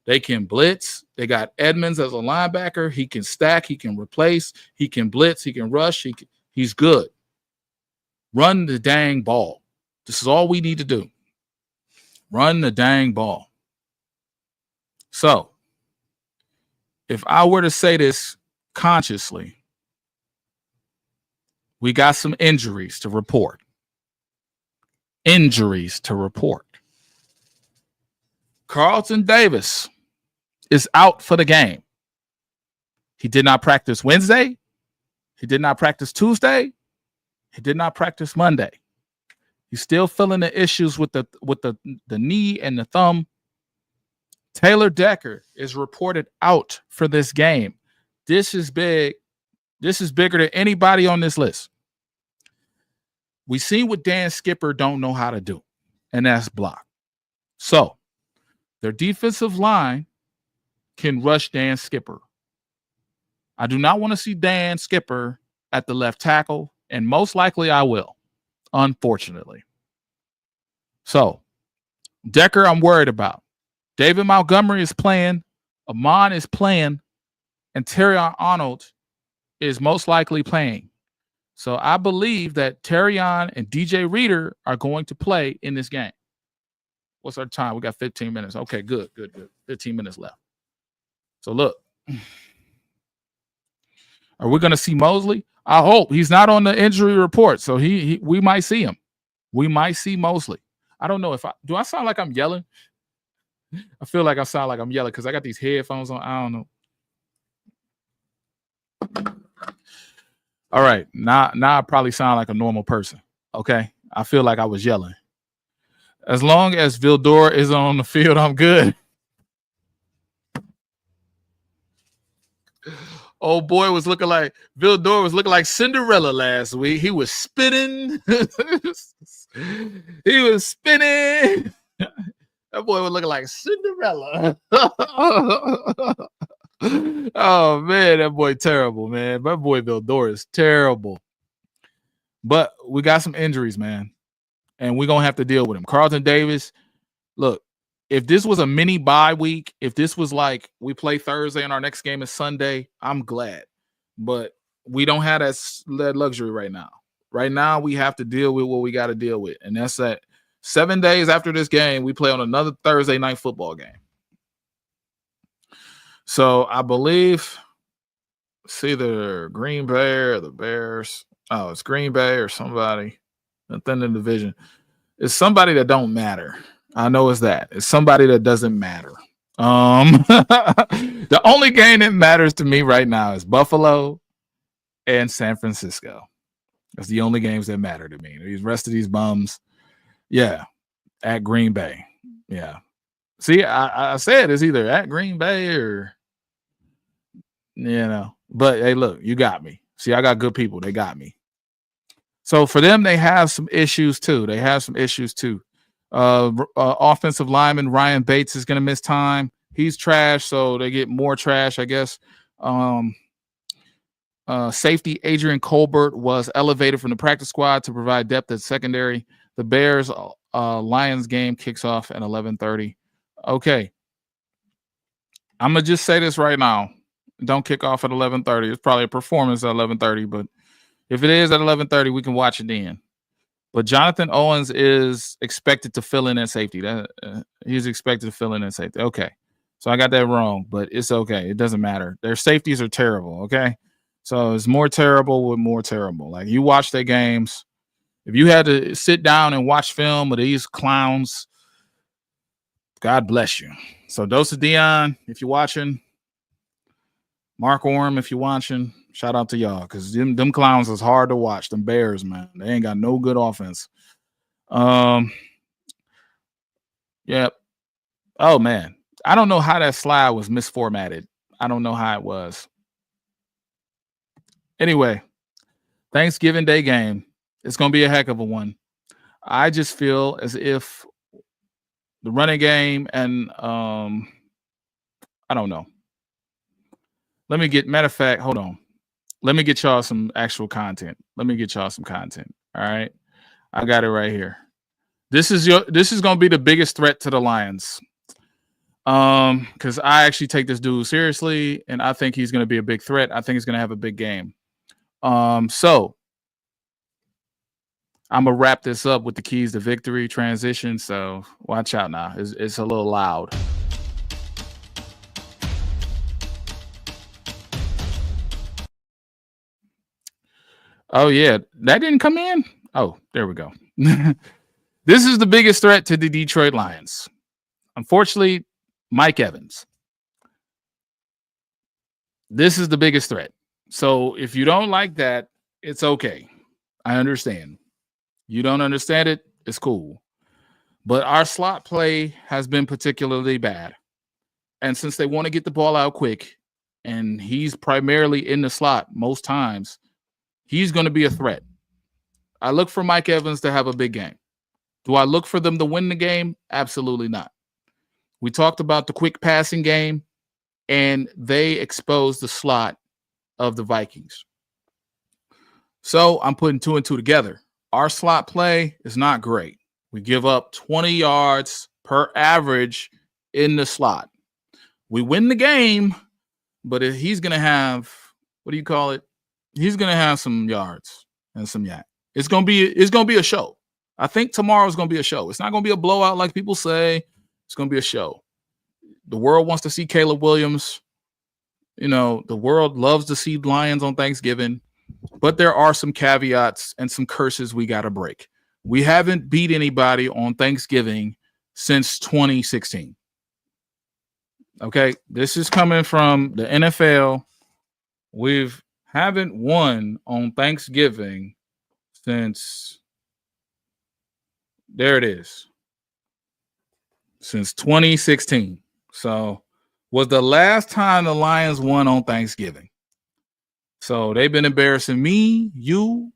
They can blitz. They got Edmonds as a linebacker. He can stack. He can replace. He can blitz. He can rush. He's good. Run the dang ball. This is all we need to do. Run the dang ball. So, if I were to say this consciously, we got some injuries to report. Carlton Davis is out for the game. He did not practice Wednesday. He did not practice Tuesday. He did not practice Monday. He's still feeling the issues with the knee and the thumb. Taylor Decker is reported out for this game. This is big. This is bigger than anybody on this list. We see what Dan Skipper don't know how to do, and that's block. So their defensive line can rush Dan Skipper. I do not want to see Dan Skipper at the left tackle, and most likely I will, unfortunately. So Decker, I'm worried about. David Montgomery is playing. Amon is playing. And Terrion Arnold is most likely playing. So I believe that Terrion and DJ Reader are going to play in this game. What's our time? We got 15 minutes. Okay, good. 15 minutes left. So look. Are we going to see Mosley? I hope. He's not on the injury report, so we might see him. We might see Mosley. I don't know do I sound like I'm yelling? I feel like I sound like I'm yelling because I got these headphones on. I don't know. All right. Now I probably sound like a normal person. Okay. I feel like I was yelling. As long as Vildor is on the field, I'm good. Old boy was looking like Vildor was looking like Cinderella last week. He was spinning. He was spinning. That boy was looking like Cinderella. Oh man, that boy terrible, man. My boy Vildor is terrible. But we got some injuries, man, and we're gonna have to deal with him. Carlton Davis, look, if this was a mini bye week, if this was like we play Thursday and our next game is Sunday, I'm glad. But we don't have that luxury right now. Right now, we have to deal with what we got to deal with, and that's that. 7 days after this game, we play on another Thursday night football game. So I believe it's either Green Bay or the Bears. Oh, it's Green Bay or somebody within the division. It's somebody that don't matter. I know it's that. It's somebody that doesn't matter. The only game that matters to me right now is Buffalo and San Francisco. That's the only games that matter to me. These rest of these bums, yeah, at Green Bay. Yeah. See, I said it's either at Green Bay or, but hey, look, you got me. See, I got good people. They got me. So for them, they have some issues too. Offensive lineman Ryan Bates is going to miss time. He's trash, so they get more trash, I guess. Safety Adrian Colbert was elevated from the practice squad to provide depth at secondary. The Bears Lions game kicks off at 11:30. Okay. I'm going to just say this right now. Don't kick off at 11:30. It's probably a performance at 11:30, but if it is at 11:30, we can watch it then. But Jonathan Owens is expected to fill in at safety. He's expected to fill in at safety. Okay. So I got that wrong, but it's okay. It doesn't matter. Their safeties are terrible, okay? So it's more terrible with more terrible. Like, you watch their games. If you had to sit down and watch film of these clowns, God bless you. So Dosa Dion, if you're watching, Mark Orm, if you're watching, shout out to y'all, because them clowns is hard to watch. Them Bears, man, they ain't got no good offense. Yep. Oh man, I don't know how that slide was misformatted. I don't know how it was. Anyway, Thanksgiving Day game. It's gonna be a heck of a one. I just feel as if the running game and I don't know. Matter of fact, hold on. Let me get y'all some actual content. All right. I got it right here. This is going to be the biggest threat to the Lions. Because I actually take this dude seriously, and I think he's going to be a big threat. I think he's going to have a big game. So I'm going to wrap this up with the keys to victory transition. So watch out now. It's a little loud. Oh, yeah. That didn't come in? Oh, there we go. This is the biggest threat to the Detroit Lions. Unfortunately, Mike Evans. This is the biggest threat. So if you don't like that, it's okay. I understand. You don't understand it, it's cool. But our slot play has been particularly bad. And since they want to get the ball out quick, and he's primarily in the slot most times, he's going to be a threat. I look for Mike Evans to have a big game. Do I look for them to win the game? Absolutely not. We talked about the quick passing game, and they exposed the slot of the Vikings. So I'm putting 2 and 2 together. Our slot play is not great. We give up 20 yards per average in the slot. We win the game, but he's going to have, he's going to have some yards and some yak. It's going to be a show. I think tomorrow's going to be a show. It's not going to be a blowout like people say. It's going to be a show. The world wants to see Caleb Williams. The world loves to see Lions on Thanksgiving, but there are some caveats and some curses we got to break. We haven't beat anybody on Thanksgiving since 2016. Okay, this is coming from the NFL. We haven't won on Thanksgiving since, there it is, since 2016. So was the last time the Lions won on Thanksgiving. So they've been embarrassing me, you,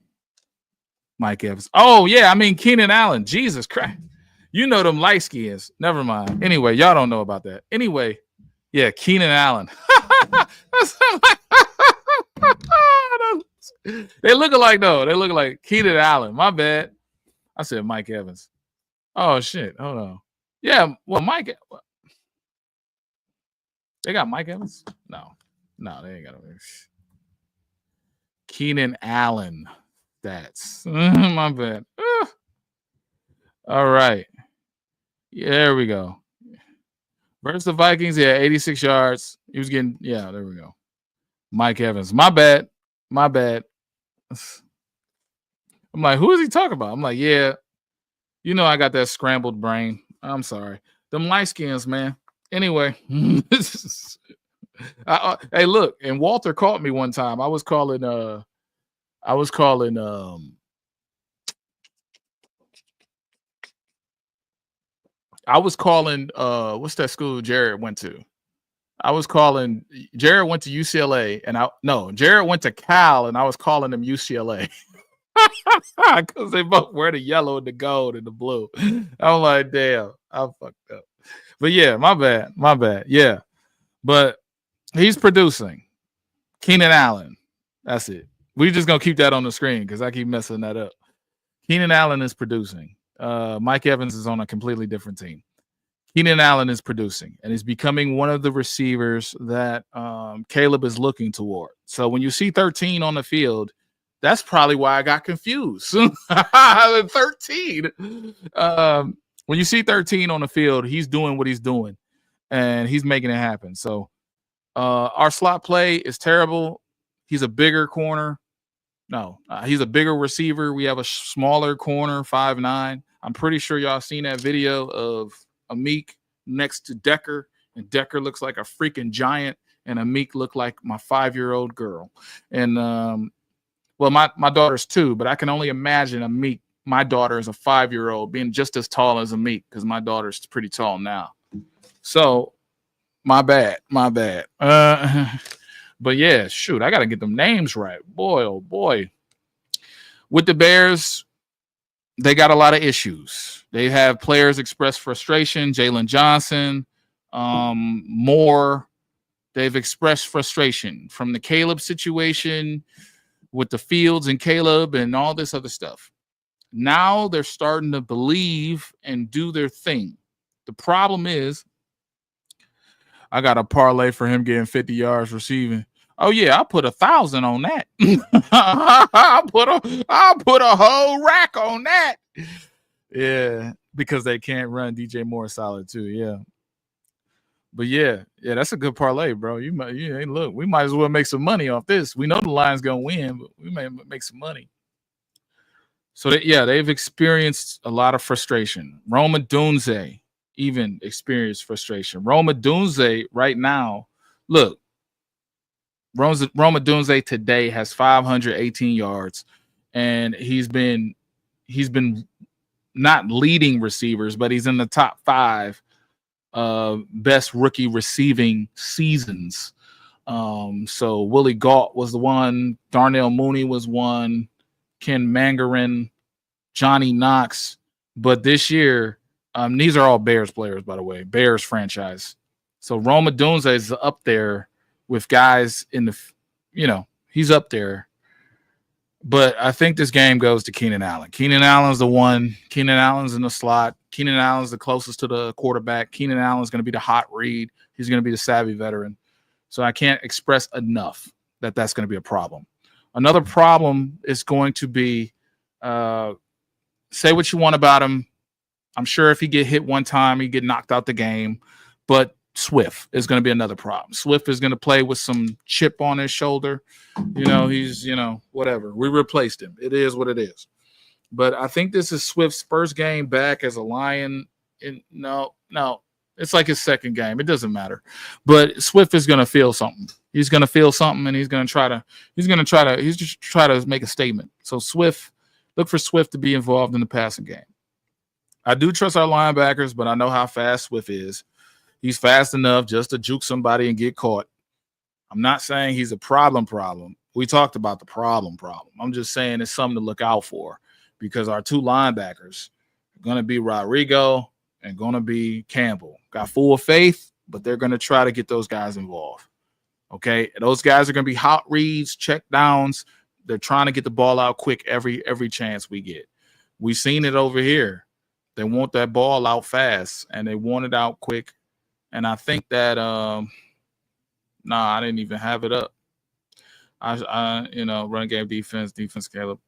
Mike Evans. Oh, yeah, I mean Keenan Allen. Jesus Christ. You know them light skins. Never mind. Anyway, y'all don't know about that. Anyway, yeah, Keenan Allen. They look alike, though. They look like Keenan Allen. My bad. I said Mike Evans. Oh, shit. Hold on. Yeah, well, Mike. They got Mike Evans? No, they ain't got him. Keenan Allen. That's my bad. All right. Yeah, there we go. Versus the Vikings, 86 yards. He was getting, there we go. Mike Evans. My bad. I'm like, who is he talking about? I'm like, I got that scrambled brain. I'm sorry. Them light skins, man. Anyway. Hey, look, and Walter caught me one time. I was calling what's that school Jared went to? Jared went to UCLA Jared went to Cal and I was calling him UCLA. Because they both wear the yellow and the gold and the blue. I'm like, damn, I fucked up. But yeah, my bad. Yeah. But he's producing. Keenan Allen. That's it. We're just gonna keep that on the screen because I keep messing that up. Keenan Allen is producing. Mike Evans is on a completely different team. Keenan Allen is producing and is becoming one of the receivers that Caleb is looking toward. So when you see 13 on the field, that's probably why I got confused. 13. When you see 13 on the field, he's doing what he's doing, and he's making it happen. So our slot play is terrible. He's a bigger corner. No, he's a bigger receiver. We have a smaller corner, 5'9". I'm pretty sure y'all seen that video of Amik next to Decker, and Decker looks like a freaking giant, and Amik looked like my 5-year-old girl. And well, my daughter's 2, but I can only imagine Amik, my daughter is a 5-year-old, being just as tall as Amik because my daughter's pretty tall now. So my bad. But yeah, shoot, I got to get them names right. Boy, oh boy. With the Bears, they got a lot of issues. They have players express frustration. Jalen Johnson, Moore. They've expressed frustration from the Caleb situation with the Fields and Caleb and all this other stuff. Now they're starting to believe and do their thing. The problem is, I got a parlay for him getting 50 yards receiving. Oh yeah, I put 1,000 on that. I put a whole rack on that. Yeah, because they can't run DJ Moore solid too. Yeah, but yeah, that's a good parlay, bro. Look, we might as well make some money off this. We know the Lions gonna win, but we may make some money. So they've experienced a lot of frustration. Roma Dunze even experienced frustration. Roma Dunze right now, look. Roma Dunze today has 518 yards, and he's been not leading receivers, but he's in the top 5 best rookie receiving seasons. So Willie Gault was the one, Darnell Mooney was one, Ken Mangarin, Johnny Knox. But this year, these are all Bears players, by the way, Bears franchise. So Roma Dunze is up there with guys in the, he's up there. But I think this game goes to Keenan Allen. Keenan Allen's the one. Keenan Allen's in the slot. Keenan Allen's the closest to the quarterback. Keenan Allen's going to be the hot read. He's going to be the savvy veteran. So I can't express enough that that's going to be a problem. Another problem is going to be, say what you want about him. I'm sure if he get hit one time, he get knocked out the game. But Swift is going to be another problem. Swift is going to play with some chip on his shoulder. He's, whatever. We replaced him. It is what it is. But I think this is Swift's first game back as a Lion. No. It's like his second game. It doesn't matter. But Swift is going to feel something. He's going to feel something, and he's just try to make a statement. So look for Swift to be involved in the passing game. I do trust our linebackers, but I know how fast Swift is. He's fast enough just to juke somebody and get caught. I'm not saying he's a problem. We talked about the problem. I'm just saying it's something to look out for because our two linebackers are going to be Rodrigo and going to be Campbell. Got full faith, but they're going to try to get those guys involved. Okay, those guys are going to be hot reads, check downs. They're trying to get the ball out quick every chance we get. We've seen it over here. They want that ball out fast, and they want it out quick. And I think that I didn't even have it up. I run game defense, Caleb.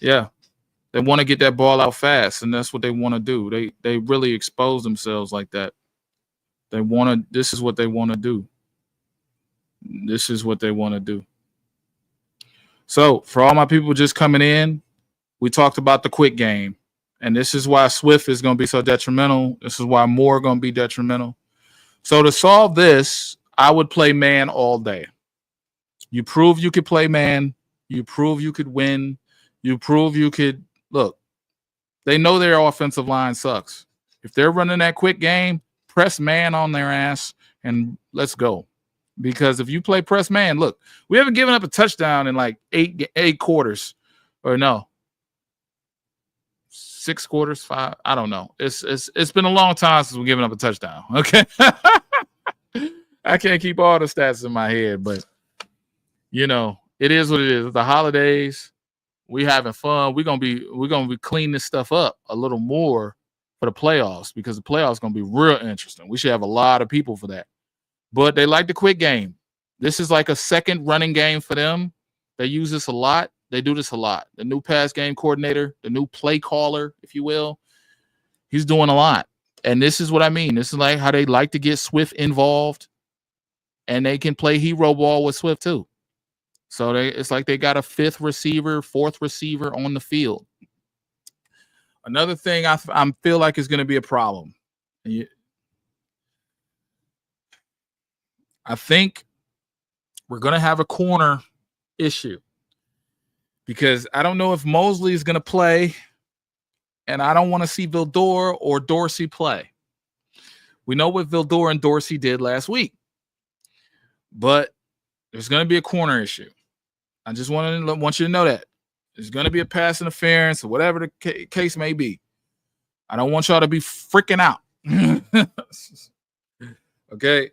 Yeah, they want to get that ball out fast, and that's what they want to do. They really expose themselves like that. This is what they want to do. This is what they want to do. So for all my people just coming in, we talked about the quick game. And this is why Swift is going to be so detrimental. This is why Moore going to be detrimental. So to solve this, I would play man all day. You prove you could play man. You prove you could win. You prove you could look. They know their offensive line sucks. If they're running that quick game, press man on their ass and let's go. Because if you play press man, look, we haven't given up a touchdown in like eight quarters, or no, 6 quarters, 5. I don't know. It's been a long time since we've given up a touchdown. Okay, I can't keep all the stats in my head, but it is what it is. The holidays, we having fun. We're gonna be cleaning this stuff up a little more for the playoffs because the playoffs gonna be real interesting. We should have a lot of people for that. But they like the quick game. This is like a second running game for them. They use this a lot. They do this a lot. The new pass game coordinator, the new play caller, if you will, he's doing a lot. And this is what I mean. This is like how they like to get Swift involved, and they can play hero ball with Swift too. So it's like they got a 5th receiver, 4th receiver on the field. Another thing I feel like is going to be a problem. I think we're going to have a corner issue because I don't know if Mosley is going to play, and I don't want to see Vildor or Dorsey play. We know what Vildor and Dorsey did last week, but there's going to be a corner issue. I just want you to know that. There's going to be a pass interference or whatever the case may be. I don't want y'all to be freaking out. Okay?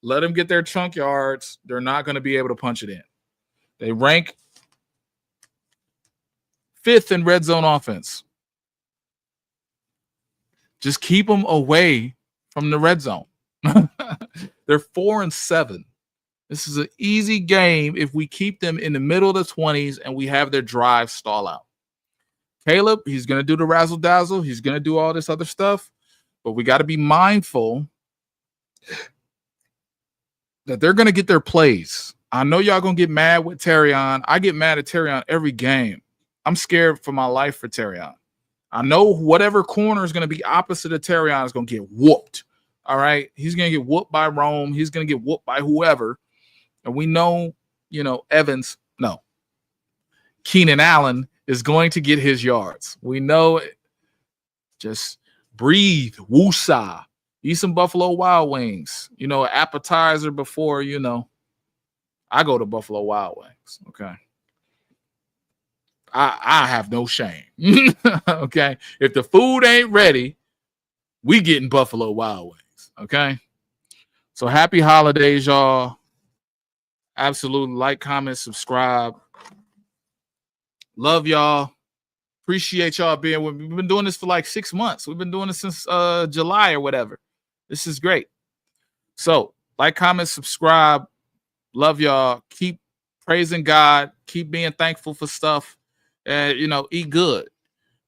Let them get their chunk yards. They're not going to be able to punch it in. They rank 5th in red zone offense. Just keep them away from the red zone. They're 4-7. This is an easy game if we keep them in the middle of the 20s and we have their drive stall out. Caleb, he's going to do the razzle dazzle. He's going to do all this other stuff. But we got to be mindful that they're going to get their plays. I know y'all going to get mad with Terrion. I get mad at Terrion every game. I'm scared for my life for Terrion. I know whatever corner is going to be opposite of Terrion is going to get whooped. All right? He's going to get whooped by Rome. He's going to get whooped by whoever. And we know, Keenan Allen is going to get his yards. We know it. Just breathe. Woosah. Eat some Buffalo Wild Wings. Appetizer before, I go to Buffalo Wild Wings. Okay. I have no shame. Okay. If the food ain't ready, we getting Buffalo Wild Wings. Okay. So happy holidays, y'all. Absolutely. Like, comment, subscribe. Love y'all. Appreciate y'all being with me. We've been doing this for like 6 months. We've been doing this since July or whatever. This is great. So, like, comment, subscribe. Love y'all. Keep praising God. Keep being thankful for stuff. And, eat good.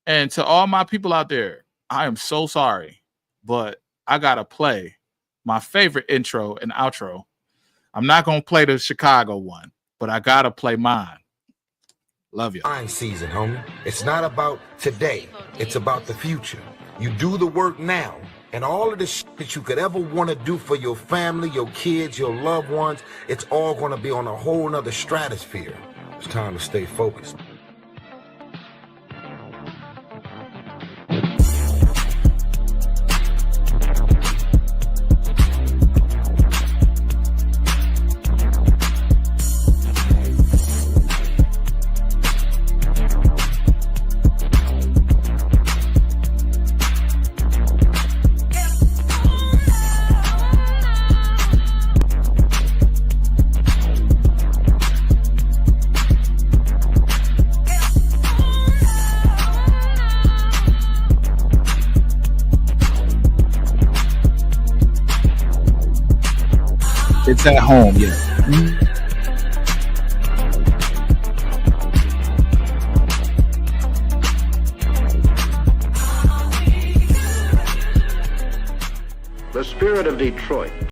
And to all my people out there, I am so sorry, but I got to play my favorite intro and outro. I'm not going to play the Chicago one, but I got to play mine. Love you. Fine season, homie. It's not about today. It's about the future. You do the work now, and all of the shit that you could ever want to do for your family, your kids, your loved ones, it's all going to be on a whole nother stratosphere. It's time to stay focused. It's at home, yeah. The spirit of Detroit